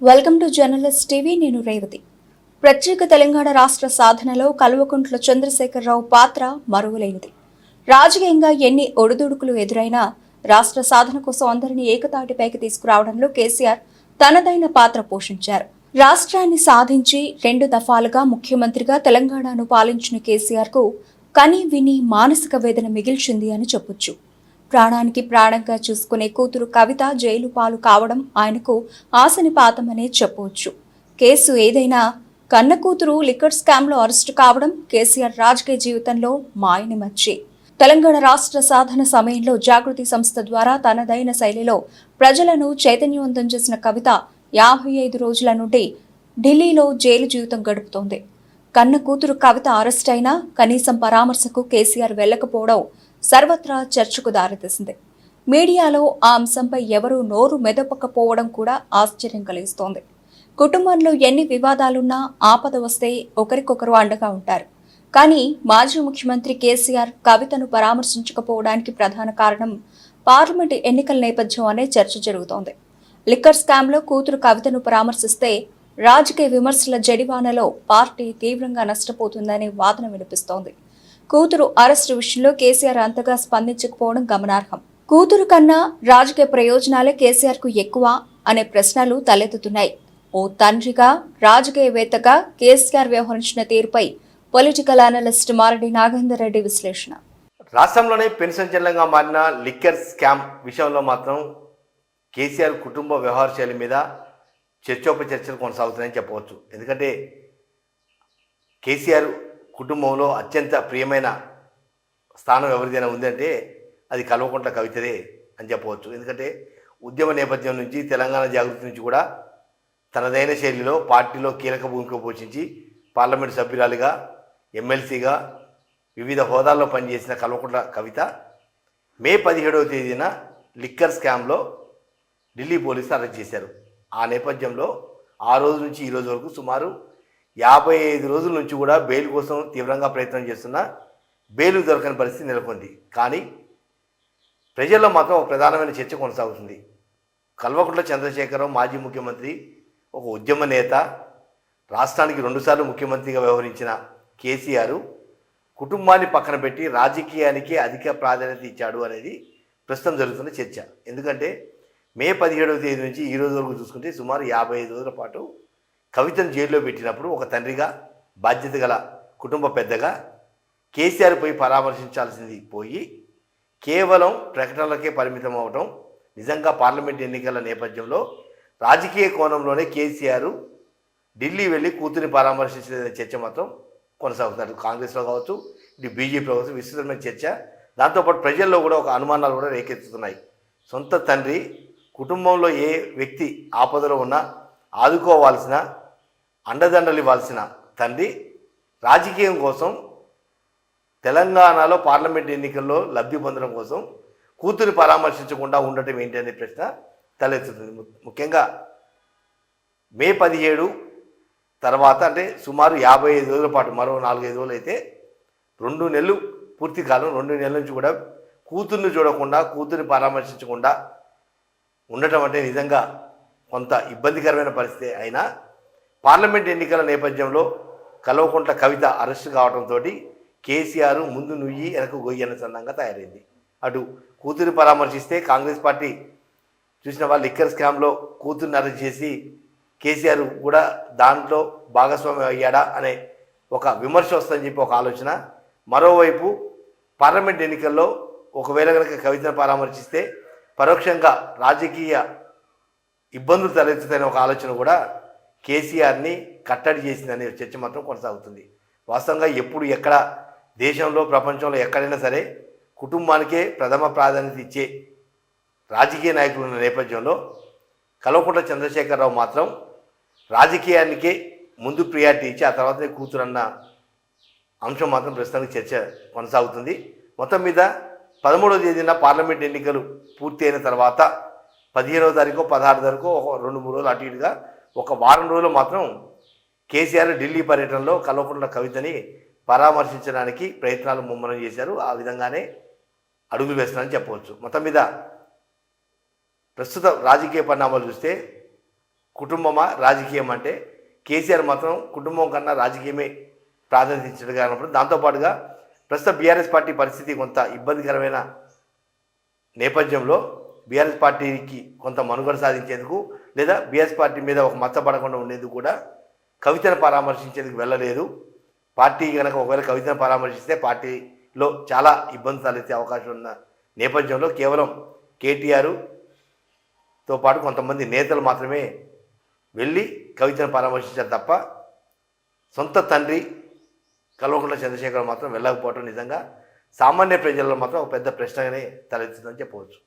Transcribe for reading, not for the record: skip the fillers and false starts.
Welcome to journalist TV. నేను రేవతి. ప్రత్యేక తెలంగాణ రాష్ట్ర సాధనలో కల్వకుంట్ల చంద్రశేఖరరావు పాత్ర మరువలేనిది. రాజకీయంగా ఎన్ని ఒడిదుడుకులు ఎదురైనా రాష్ట్ర సాధన కోసం అందరినీ ఏకతాటిపైకి తీసుకురావడంలో కేసీఆర్ తనదైన పాత్ర పోషించారు. రాష్ట్రాన్ని సాధించి 2 దఫాలుగా ముఖ్యమంత్రిగా తెలంగాణను పాలించిన కేసీఆర్ కు కని విని మానసిక వేదన మిగిల్చింది అని చెప్పొచ్చు. ప్రాణానికి ప్రాణంగా చూసుకునే కూతురు కవిత జైలు పాలు కావడం ఆయనకు ఆశనిపాతమనే చెప్పవచ్చు. కేసు ఏదైనా కన్న కూతురు లిక్కర్ స్కామ్లో అరెస్టు కావడం కేసీఆర్ రాజకీయ జీవితంలో మాయని మచ్చి. తెలంగాణ రాష్ట్ర సాధన సమయంలో జాగృతి సంస్థ ద్వారా తనదైన శైలిలో ప్రజలను చైతన్యవంతం చేసిన కవిత 55 రోజుల నుండి ఢిల్లీలో జైలు జీవితం గడుపుతోంది. కన్న కూతురు కవిత అరెస్ట్ అయినా కనీసం పరామర్శకు కేసీఆర్ వెళ్లకపోవడం సర్వత్రా చర్చకు దారితీసింది. మీడియాలో ఆ అంశంపై ఎవరూ నోరు మెదపకపోవడం కూడా ఆశ్చర్యం కలిగిస్తోంది. కుటుంబంలో ఎన్ని వివాదాలున్నా ఆపద వస్తే ఒకరికొకరు అండగా ఉంటారు. కానీ మాజీ ముఖ్యమంత్రి కేసీఆర్ కవితను పరామర్శించకపోవడానికి ప్రధాన కారణం పార్లమెంటు ఎన్నికల నేపథ్యం అనే చర్చ జరుగుతోంది. లిక్కర్ స్కామ్లో కూతురు కవితను పరామర్శిస్తే రాజకీయ విమర్శల జడివానలో పార్టీ తీవ్రంగా నష్టపోతుందనే వాదన వినిపిస్తోంది. కూతురు అరెస్టు విషయంలో కేసీఆర్ అంతగా స్పందించకపోవడం గమనార్హం. కూతురు కన్నా రాజకీయ ప్రయోజనాలే కేసీఆర్ కు ఎక్కువ అనే ప్రశ్నలు తలెత్తుతున్నాయి. ఓ తండ్రిగా రాజకీయవేత్తగా కేసీఆర్ వ్యవహరించిన తీరుపై పొలిటికల్ అనలిస్ట్ మారడి నాగేందర్ రెడ్డి విశ్లేషణ. రాష్ట్రంలోనే పెన్షన్ జిల్లాగా మారిన లిక్కర్ స్కామ్ విషయంలో మాత్రం కేసీఆర్ కుటుంబ వ్యవహార శైలి మీద చర్చోపచర్చలు కొనసాగుతున్నాయని చెప్పవచ్చు. ఎందుకంటే కేసీఆర్ కుటుంబంలో అత్యంత ప్రియమైన స్థానం ఎవరిదైనా ఉందంటే అది కల్వకుంట్ల కవితదే అని చెప్పవచ్చు. ఎందుకంటే ఉద్యమ నేపథ్యం నుంచి తెలంగాణ జాగృతి నుంచి కూడా తనదైన శైలిలో పార్టీలో కీలక భూమిక పోషించి పార్లమెంటు సభ్యురాలిగా, ఎమ్మెల్సీగా వివిధ హోదాల్లో పనిచేసిన కల్వకుంట్ల కవిత మే 17వ తేదీన లిక్కర్ స్కామ్లో ఢిల్లీ పోలీసులు అరెస్ట్ చేశారు. ఆ నేపథ్యంలో ఆ రోజు నుంచి ఈ రోజు వరకు సుమారు 55 రోజుల నుంచి కూడా బెయిల్ కోసం తీవ్రంగా ప్రయత్నం చేస్తున్న బెయిల్ దొరకని పరిస్థితి నెలకొంది. కానీ ప్రజల్లో మాత్రం ఒక ప్రధానమైన చర్చ కొనసాగుతుంది. కల్వకుంట్ల చంద్రశేఖరరావు మాజీ ముఖ్యమంత్రి, ఒక ఉద్యమ నేత, రాష్ట్రానికి 2 సార్లు ముఖ్యమంత్రిగా వ్యవహరించిన కేసీఆర్ కుటుంబాన్ని పక్కన పెట్టి రాజకీయానికి అధిక ప్రాధాన్యత ఇచ్చాడు అనేది ప్రస్తుతం జరుగుతున్న చర్చ. ఎందుకంటే మే 17వ తేదీ నుంచి ఈ రోజు వరకు చూసుకుంటే సుమారు 55 రోజుల పాటు కవితను జైల్లో పెట్టినప్పుడు ఒక తండ్రిగా, బాధ్యత గల కుటుంబ పెద్దగా కేసీఆర్ పోయి పరామర్శించాల్సింది పోయి కేవలం ప్రకటనలకే పరిమితం అవడం నిజంగా పార్లమెంట్ ఎన్నికల నేపథ్యంలో రాజకీయ కోణంలోనే కేసీఆర్ ఢిల్లీ వెళ్ళి కూతురిని పరామర్శించలేదనే చర్చ మాత్రం కొనసాగుతారు. కాంగ్రెస్లో కావచ్చు, ఇటు బీజేపీలో కావచ్చు విస్తృతమైన చర్చ. దాంతోపాటు ప్రజల్లో కూడా ఒక అనుమానాలు కూడా రేకెత్తుతున్నాయి. సొంత తండ్రి కుటుంబంలో ఏ వ్యక్తి ఆపదలో ఉన్నా ఆదుకోవాల్సిన, అండదండలు ఇవ్వాల్సిన తండ్రి రాజకీయం కోసం తెలంగాణలో పార్లమెంట్ ఎన్నికల్లో లబ్ధి పొందడం కోసం కూతురు పరామర్శించకుండా ఉండటం ఏంటి అనే ప్రశ్న తలెత్తుతుంది. ముఖ్యంగా మే 17 తర్వాత అంటే సుమారు 55 రోజుల పాటు మరో 4-5 రోజులు అయితే 2 నెలలు పూర్తి కాలం, 2 నెలల నుంచి కూడా కూతుర్ని చూడకుండా, కూతుర్ని పరామర్శించకుండా ఉండటం అంటే నిజంగా కొంత ఇబ్బందికరమైన పరిస్థితి. అయినా పార్లమెంట్ ఎన్నికల నేపథ్యంలో కల్వకుంట్ల కవిత అరెస్టు కావడంతో కేసీఆర్ ముందు నుయ్యి వెనక గొయ్యి అన్న సందంగా తయారైంది. అటు కూతురు పరామర్శిస్తే కాంగ్రెస్ పార్టీ చూసిన వాళ్ళు లిక్కర్ స్కామ్లో కూతుర్ని అరెస్ట్ చేసి కేసీఆర్ కూడా దాంట్లో భాగస్వామ్యం అయ్యాడా అనే ఒక విమర్శ వస్తుందని చెప్పి ఒక ఆలోచన. మరోవైపు పార్లమెంట్ ఎన్నికల్లో ఒకవేళ కనుక కవితను పరామర్శిస్తే పరోక్షంగా రాజకీయ ఇబ్బందులు తలెత్తుతాయనే ఒక ఆలోచన కూడా కేసీఆర్ని కట్టడి చేసిందనే చర్చ మాత్రం కొనసాగుతుంది. వాస్తవంగా ఎప్పుడు ఎక్కడ దేశంలో ప్రపంచంలో ఎక్కడైనా సరే కుటుంబానికే ప్రథమ ప్రాధాన్యత ఇచ్చే రాజకీయ నాయకులు ఉన్న నేపథ్యంలో కల్వకుంట్ల చంద్రశేఖరరావు మాత్రం రాజకీయానికే ముందు ప్రియారిటీ ఇచ్చి ఆ తర్వాతనే కూతురన్న అంశం మాత్రం ప్రస్తుతానికి చర్చ కొనసాగుతుంది. మొత్తం మీద 13వ తేదీన పార్లమెంట్ ఎన్నికలు పూర్తి అయిన తర్వాత 15వ తారీఖు 16 తారీఖు ఒక 2-3 రోజులు అటు ఇటుగా ఒక వారం రోజులు మాత్రం కేసీఆర్ ఢిల్లీ పర్యటనలో కల్వకుంట్ల కవితని పరామర్శించడానికి ప్రయత్నాలు ముమ్మరం చేశారు. ఆ విధంగానే అడుగులు వేస్తున్నారని చెప్పవచ్చు. మొత్తం మీద ప్రస్తుత రాజకీయ పరిణామాలు చూస్తే కుటుంబమా రాజకీయం అంటే కేసీఆర్ మాత్రం కుటుంబం కన్నా రాజకీయమే ప్రాధాన్యత ఇచ్చినట్టుగా అన్నప్పుడు దాంతోపాటుగా ప్రస్తుత బీఆర్ఎస్ పార్టీ పరిస్థితి కొంత ఇబ్బందికరమైన నేపథ్యంలో బీఆర్ఎస్ పార్టీకి కొంత మనుగడ సాధించేందుకు లేదా బీఆర్ఎస్ పార్టీ మీద ఒక మచ్చపడకుండా ఉండేందుకు కూడా కవితను పరామర్శించేందుకు వెళ్ళలేదు. పార్టీ కనుక ఒకవేళ కవితను పరామర్శిస్తే పార్టీలో చాలా ఇబ్బంది తలెత్తే అవకాశం ఉన్న నేపథ్యంలో కేవలం కేటీఆర్తో పాటు కొంతమంది నేతలు మాత్రమే వెళ్ళి కవితను పరామర్శించారు తప్ప సొంత తండ్రి కల్వకుంట్ల చంద్రశేఖర్ మాత్రం వెళ్ళకపోవడం నిజంగా సామాన్య ప్రజల్లో మాత్రం ఒక పెద్ద ప్రశ్నగానే తలెత్తుందని చెప్పవచ్చు.